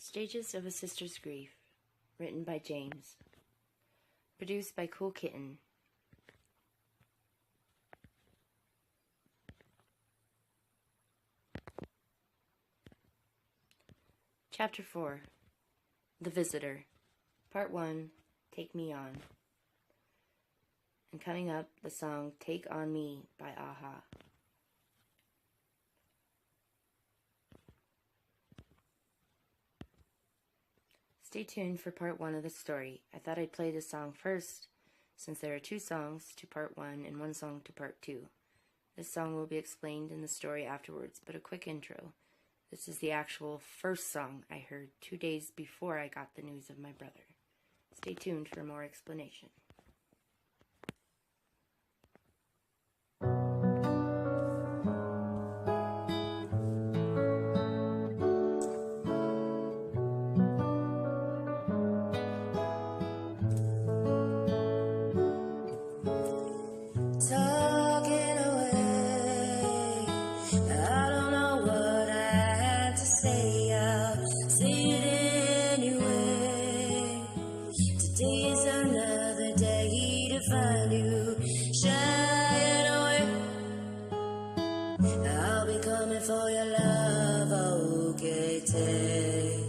Stages of a Sister's Grief, written by James. Produced by Cool Kitten. Chapter 4. The Visitor. Part 1. Take Me On. And coming up, the song Take On Me by a-ha. Stay tuned for part 1 of the story. I thought I'd play this song first, since there are 2 songs to part 1 and 1 song to part 2. This song will be explained in the story afterwards, but a quick intro. This is the actual first song I heard 2 days before I got the news of my brother. Stay tuned for more explanation. For your love, okay, take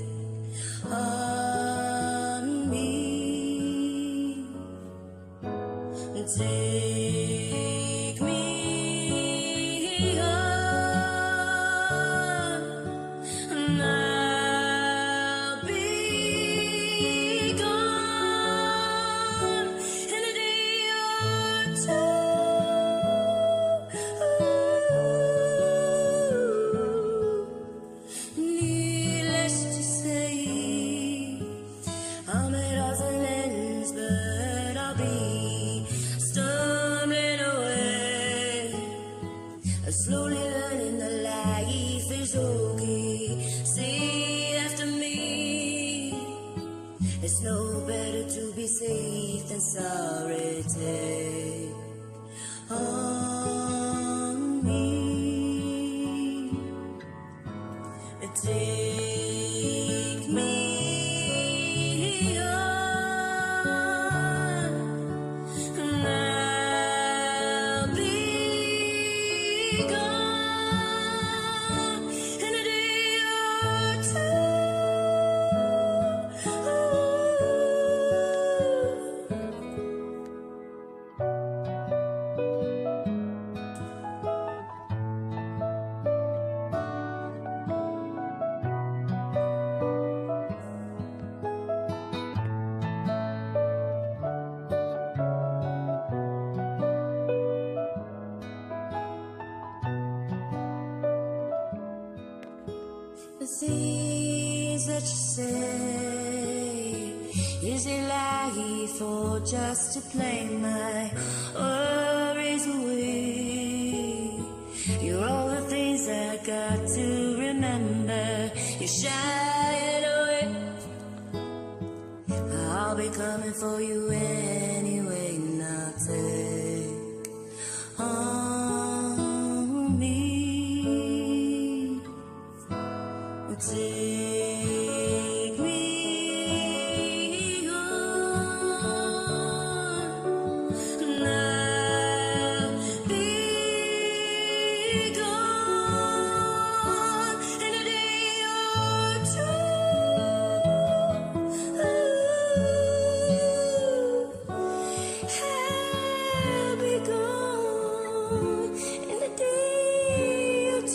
on me, take me on, and I'll be gone in a day or two. Slowly learning that life is okay. Say after me, it's no better to be safe than sorry. Take on me, take me on, and I'll be gone in a day or two. The things that you say, is it life or just to play my worries away? You're all the things I got to remember. You're shying away. I'll be coming for you anyway. Now take on me. Take me on, and I'll be gone in a day or two. I'll be gone in a day or two.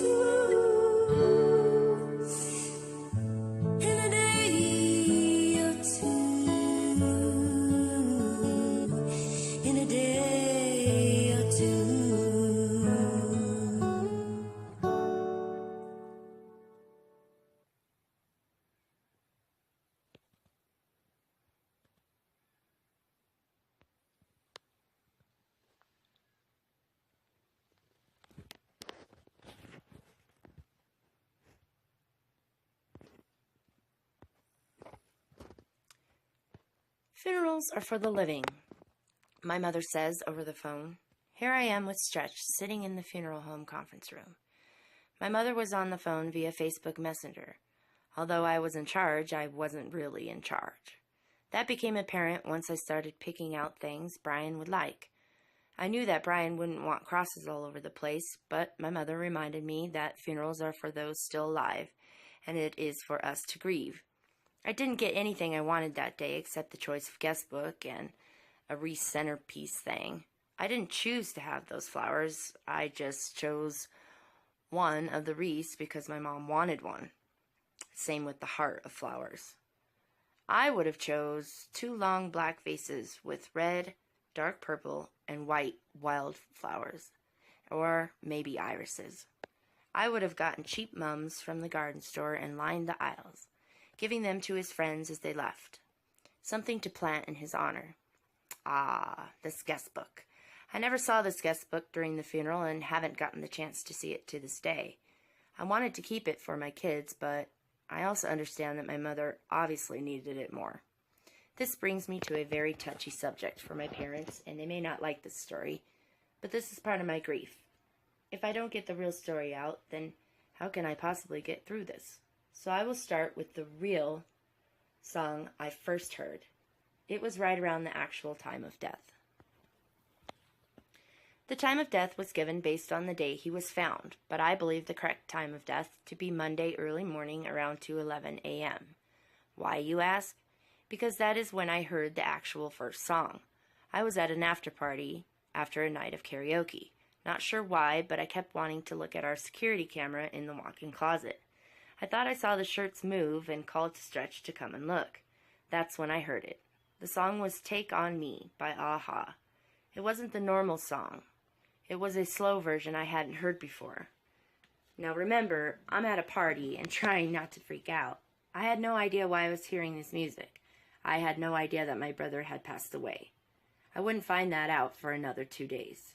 Funerals are for the living, my mother says over the phone. Here I am with Stretch, sitting in the funeral home conference room. My mother was on the phone via Facebook Messenger. Although I was in charge, I wasn't really in charge. That became apparent once I started picking out things Brian would like. I knew that Brian wouldn't want crosses all over the place, but my mother reminded me that funerals are for those still alive, and it is for us to grieve. I didn't get anything I wanted that day except the choice of guest book and a wreath centerpiece thing. I didn't choose to have those flowers. I just chose one of the wreaths because my mom wanted one. Same with the heart of flowers. I would have chose 2 long black vases with red, dark purple, and white wildflowers, or maybe irises. I would have gotten cheap mums from the garden store and lined the aisles, giving them to his friends as they left. Something to plant in his honor. Ah, this guest book. I never saw this guest book during the funeral and haven't gotten the chance to see it to this day. I wanted to keep it for my kids, but I also understand that my mother obviously needed it more. This brings me to a very touchy subject for my parents, and they may not like this story, but this is part of my grief. If I don't get the real story out, then how can I possibly get through this? So I will start with the real song I first heard. It was right around the actual time of death. The time of death was given based on the day he was found, but I believe the correct time of death to be Monday early morning around 2:11 a.m. Why, you ask? Because that is when I heard the actual first song. I was at an after party after a night of karaoke. Not sure why, but I kept wanting to look at our security camera in the walk-in closet. I thought I saw the shirts move and called to Stretch to come and look. That's when I heard it. The song was Take On Me by a-ha. It wasn't the normal song. It was a slow version I hadn't heard before. Now remember, I'm at a party and trying not to freak out. I had no idea why I was hearing this music. I had no idea that my brother had passed away. I wouldn't find that out for another 2 days.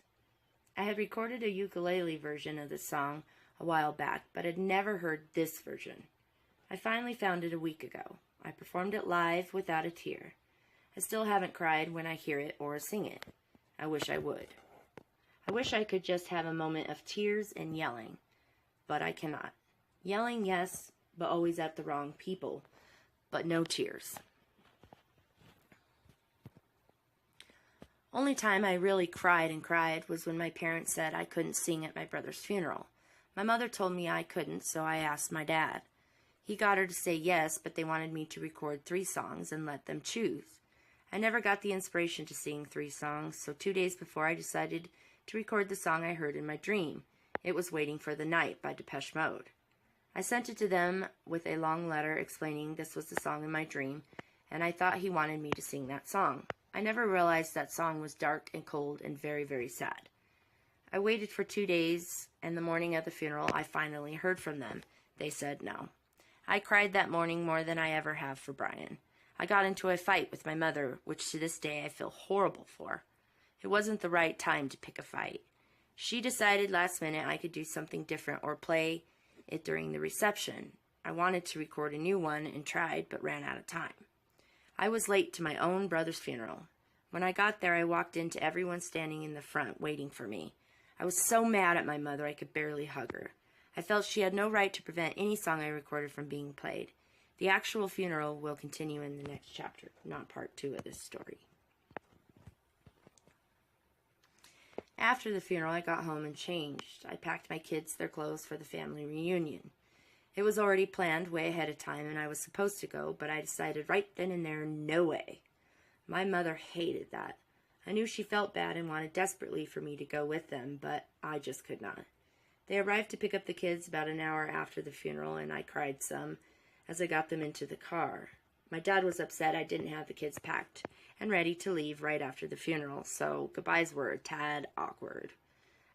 I had recorded a ukulele version of the song a while back, but had never heard this version. I finally found it a week ago. I performed it live without a tear. I still haven't cried when I hear it or sing it. I wish I would. I wish I could just have a moment of tears and yelling, but I cannot. Yelling, yes, but always at the wrong people, but no tears. Only time I really cried was when my parents said I couldn't sing at my brother's funeral. My mother told me I couldn't, so I asked my dad. He got her to say yes, but they wanted me to record 3 songs and let them choose. I never got the inspiration to sing 3 songs, so 2 days before I decided to record the song I heard in my dream. It was Waiting for the Night by Depeche Mode. I sent it to them with a long letter explaining this was the song in my dream, and I thought he wanted me to sing that song. I never realized that song was dark and cold and very, very sad. I waited for 2 days, and the morning of the funeral, I finally heard from them. They said no. I cried that morning more than I ever have for Brian. I got into a fight with my mother, which to this day I feel horrible for. It wasn't the right time to pick a fight. She decided last minute I could do something different or play it during the reception. I wanted to record a new one and tried, but ran out of time. I was late to my own brother's funeral. When I got there, I walked into everyone standing in the front waiting for me. I was so mad at my mother I could barely hug her. I felt she had no right to prevent any song I recorded from being played. The actual funeral will continue in the next chapter, not part 2 of this story. After the funeral, I got home and changed. I packed my kids their clothes for the family reunion. It was already planned way ahead of time, and I was supposed to go, but I decided right then and there, no way. My mother hated that. I knew she felt bad and wanted desperately for me to go with them, but I just could not. They arrived to pick up the kids about an hour after the funeral, and I cried some as I got them into the car. My dad was upset I didn't have the kids packed and ready to leave right after the funeral, so goodbyes were a tad awkward.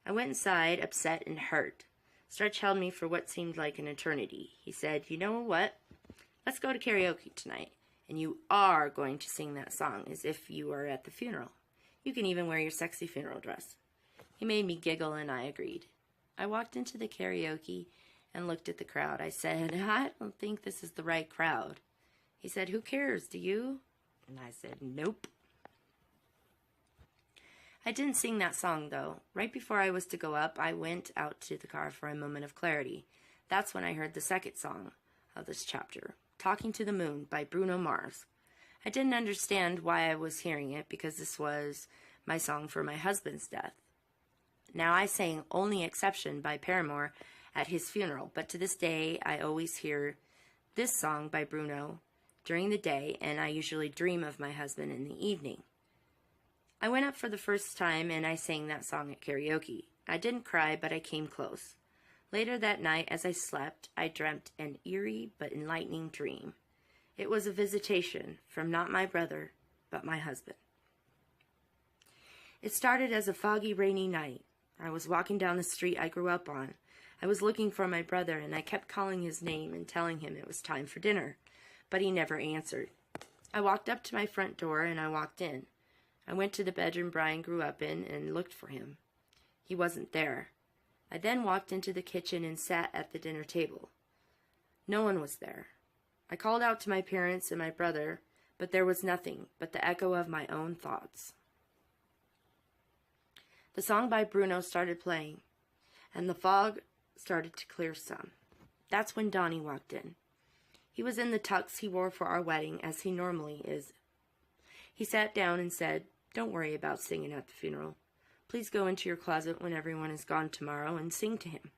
I went inside, upset and hurt. Stretch held me for what seemed like an eternity. He said, "You know what? Let's go to karaoke tonight, and you are going to sing that song as if you were at the funeral. You can even wear your sexy funeral dress." He made me giggle, and I agreed. I walked into the karaoke and looked at the crowd. I said, "I don't think this is the right crowd." He said, "Who cares, do you?" And I said, "Nope." I didn't sing that song, though. Right before I was to go up, I went out to the car for a moment of clarity. That's when I heard the second song, of this chapter, Talking to the Moon by Bruno Mars. I didn't understand why I was hearing it because this was my song for my husband's death. Now I sang Only Exception by Paramore at his funeral, but to this day I always hear this song by Bruno during the day, and I usually dream of my husband in the evening. I went up for the first time and I sang that song at karaoke. I didn't cry, but I came close. Later that night, as I slept, I dreamt an eerie but enlightening dream. It was a visitation from not my brother, but my husband. It started as a foggy, rainy night. I was walking down the street I grew up on. I was looking for my brother, and I kept calling his name and telling him it was time for dinner, but he never answered. I walked up to my front door, and I walked in. I went to the bedroom Brian grew up in and looked for him. He wasn't there. I then walked into the kitchen and sat at the dinner table. No one was there. I called out to my parents and my brother, but there was nothing but the echo of my own thoughts. The song by Bruno started playing, and the fog started to clear some. That's when Donnie walked in. He was in the tux he wore for our wedding, as he normally is. He sat down and said, "Don't worry about singing at the funeral. Please go into your closet when everyone is gone tomorrow and sing to him."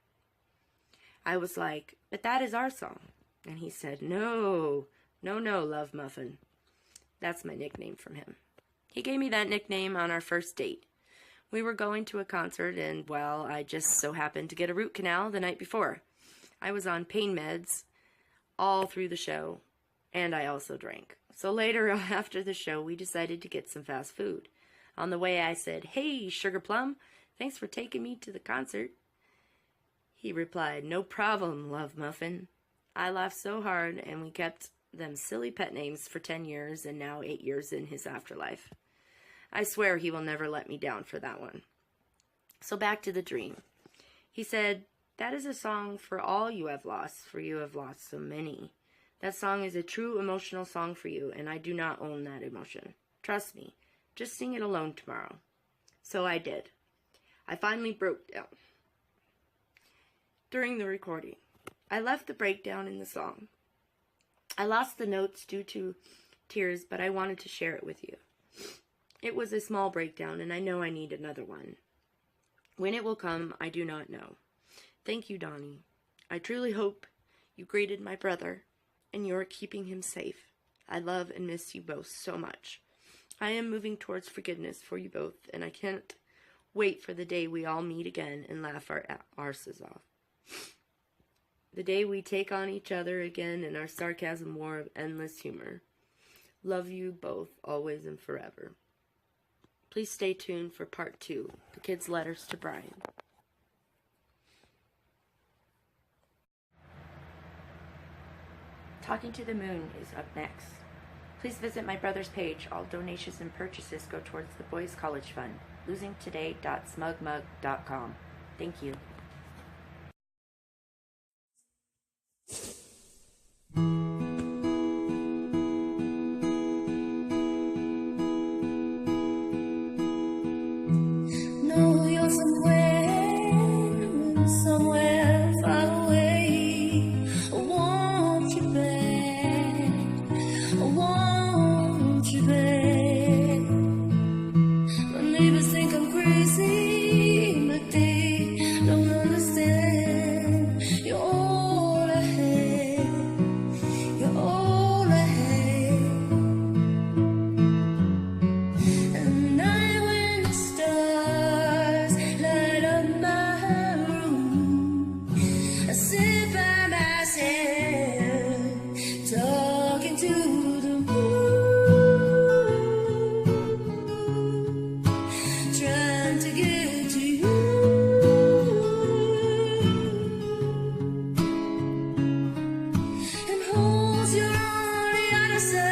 I was like, "But that is our song." And he said, No, Love Muffin. That's my nickname from him. He gave me that nickname on our first date. We were going to a concert, and, well, I just so happened to get a root canal the night before. I was on pain meds all through the show, and I also drank. So later, after the show, we decided to get some fast food. On the way, I said, "Hey, Sugar Plum, thanks for taking me to the concert." He replied, "No problem, Love Muffin." I laughed so hard, and we kept them silly pet names for 10 years, and now 8 years in his afterlife. I swear he will never let me down for that one. So back to the dream. He said, "That is a song for all you have lost, for you have lost so many. That song is a true emotional song for you, and I do not own that emotion. Trust me, just sing it alone tomorrow." So I did. I finally broke down. During the recording, I left the breakdown in the song. I lost the notes due to tears, but I wanted to share it with you. It was a small breakdown, and I know I need another one. When it will come, I do not know. Thank you, Donnie. I truly hope you greeted my brother, and you are keeping him safe. I love and miss you both so much. I am moving towards forgiveness for you both, and I can't wait for the day we all meet again and laugh our arses off. The day we take on each other again in our sarcasm war of endless humor. Love you both, always and forever. Please stay tuned for part 2, The Kids' Letters to Brian. Talking to the Moon is up next. Please visit my brother's page. All donations and purchases go towards the Boys College Fund. losingtoday.smugmug.com. Thank you. No, you're somewhere far away. I want you back. I want you back. My neighbors think I'm crazy, but they don't understand. You're all I had. You're all I had. And night when the stars light up my room, I sit by myself, talking to the moon, trying to get to you. And hold you on the other side.